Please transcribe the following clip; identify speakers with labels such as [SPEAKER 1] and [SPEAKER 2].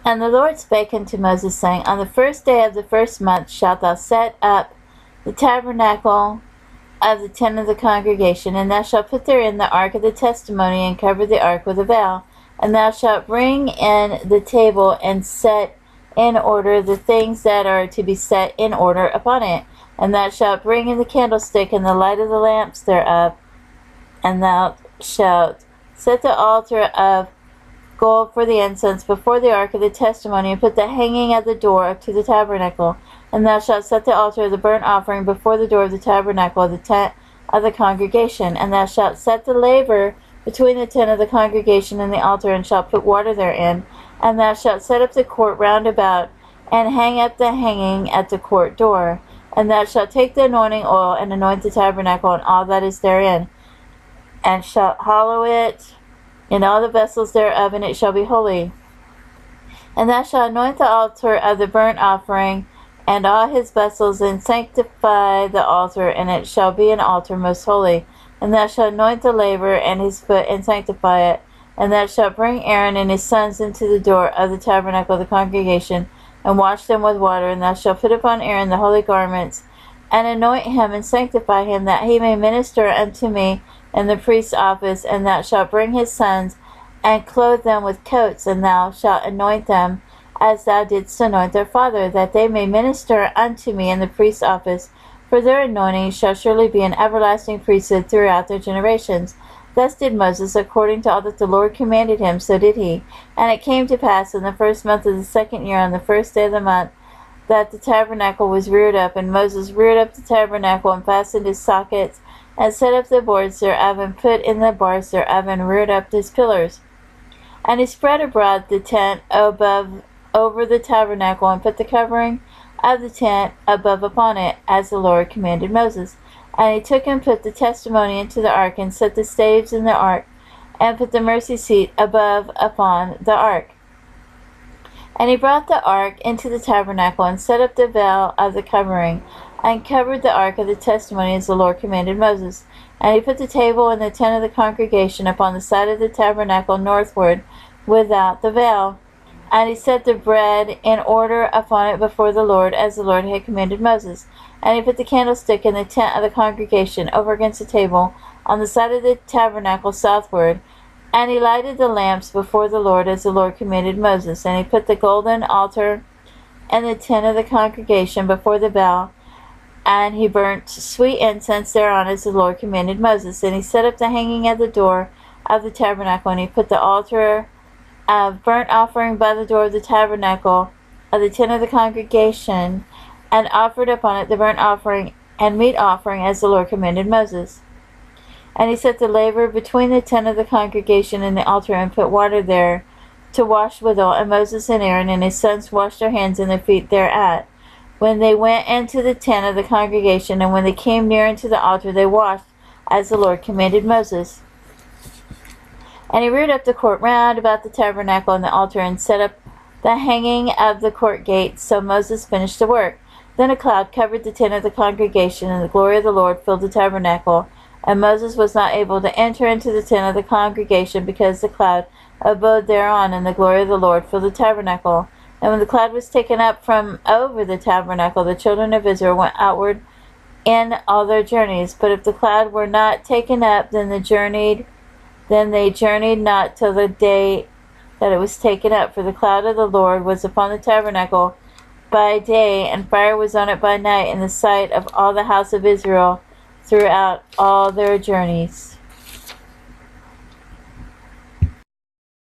[SPEAKER 1] And the Lord spake unto Moses, saying, On the first day of the first month shalt thou set up the tabernacle of the tent of the congregation, and thou shalt put therein the ark of the testimony, and cover the ark with a veil. And thou shalt bring in the table, and set in order the things that are to be set in order upon it. And thou shalt bring in the candlestick, and the light of the lamps thereof. And thou shalt set the altar of gold for the incense before the ark of the testimony, and put the hanging of the door up to the tabernacle. And thou shalt set the altar of the burnt offering before the door of the tabernacle of the tent of the congregation. And thou shalt set the laver between the tent of the congregation and the altar, and shalt put water therein. And thou shalt set up the court round about, and hang up the hanging at the court door. And thou shalt take the anointing oil, and anoint the tabernacle and all that is therein, and shalt hallow it in all the vessels thereof, and it shall be holy. And thou shalt anoint the altar of the burnt offering, and all his vessels, and sanctify the altar, and it shall be an altar most holy. And thou shalt anoint the laver and his foot, and sanctify it. And thou shalt bring Aaron and his sons into the door of the tabernacle of the congregation, and wash them with water. And thou shalt put upon Aaron the holy garments, and anoint him, and sanctify him, that he may minister unto me in the priest's office. And thou shalt bring his sons, and clothe them with coats, and thou shalt anoint them, as thou didst anoint their father, that they may minister unto me in the priest's office. For their anointing shall surely be an everlasting priesthood throughout their generations. Thus did Moses, according to all that the Lord commanded him, so did he. And it came to pass in the first month of the second year, on the first day of the month, that the tabernacle was reared up. And Moses reared up the tabernacle, and fastened his sockets, and set up the boards thereof, and put in the bars thereof, and reared up his pillars. And he spread abroad the tent over the tabernacle, and put the covering of the tent above upon it, as the Lord commanded Moses. And he took and put the testimony into the ark, and set the staves in the ark, and put the mercy seat above upon the ark. And he brought the ark into the tabernacle, and set up the veil of the covering, and covered the ark of the testimony, as the Lord commanded Moses. And he put the table in the tent of the congregation upon the side of the tabernacle northward, without the veil. And he set the bread in order upon it before the Lord, as the Lord had commanded Moses. And he put the candlestick in the tent of the congregation, over against the table, on the side of the tabernacle southward. And he lighted the lamps before the Lord, as the Lord commanded Moses. And he put the golden altar in the tent of the congregation before the veil, and he burnt sweet incense thereon, as the Lord commanded Moses. And he set up the hanging at the door of the tabernacle, and he put the altar of burnt offering by the door of the tabernacle of the tent of the congregation, and offered upon it the burnt offering and meat offering, as the Lord commanded Moses. And he set the laver between the tent of the congregation and the altar, and put water there to wash withal. And Moses and Aaron and his sons washed their hands and their feet thereat, when they went into the tent of the congregation. And when they came near unto the altar, they washed, as the Lord commanded Moses. And he reared up the court round about the tabernacle and the altar, and set up the hanging of the court gate. So Moses finished the work. Then a cloud covered the tent of the congregation, and the glory of the Lord filled the tabernacle. And Moses was not able to enter into the tent of the congregation, because the cloud abode thereon, and the glory of the Lord filled the tabernacle. And when the cloud was taken up from over the tabernacle, the children of Israel went outward in all their journeys. But if the cloud were not taken up, then they journeyed not till the day that it was taken up. For the cloud of the Lord was upon the tabernacle by day, and fire was on it by night, in the sight of all the house of Israel throughout all their journeys.